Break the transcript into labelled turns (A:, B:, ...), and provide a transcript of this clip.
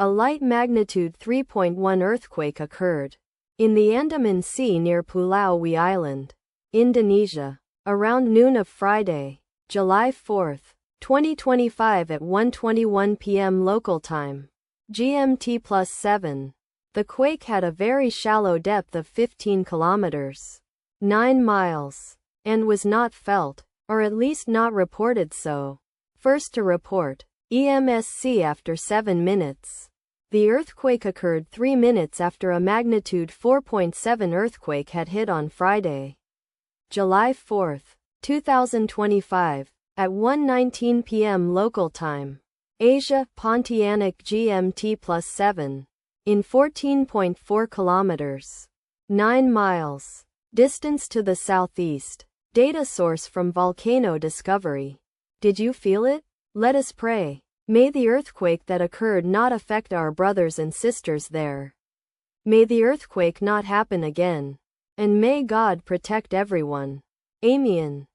A: A light magnitude 3.1 earthquake occurred in the Andaman Sea near Pulau Island, Indonesia, around noon of Friday, July 4, 2025 at 1:21 p.m. local time, GMT+7. The quake had a very shallow depth of 15 kilometers, 9 miles, and was not felt, or at least not reported so. First to report, EMSC after 7 minutes. The earthquake occurred 3 minutes after a magnitude 4.7 earthquake had hit on Friday, July 4, 2025, at 1:19 p.m. local time, Asia, Pontianak GMT+7, in 14.4 kilometers, 9 miles, distance to the southeast. Data source from Volcano Discovery. Did you feel it? Let us pray. May the earthquake that occurred not affect our brothers and sisters there. May the earthquake not happen again. And may God protect everyone. Amen.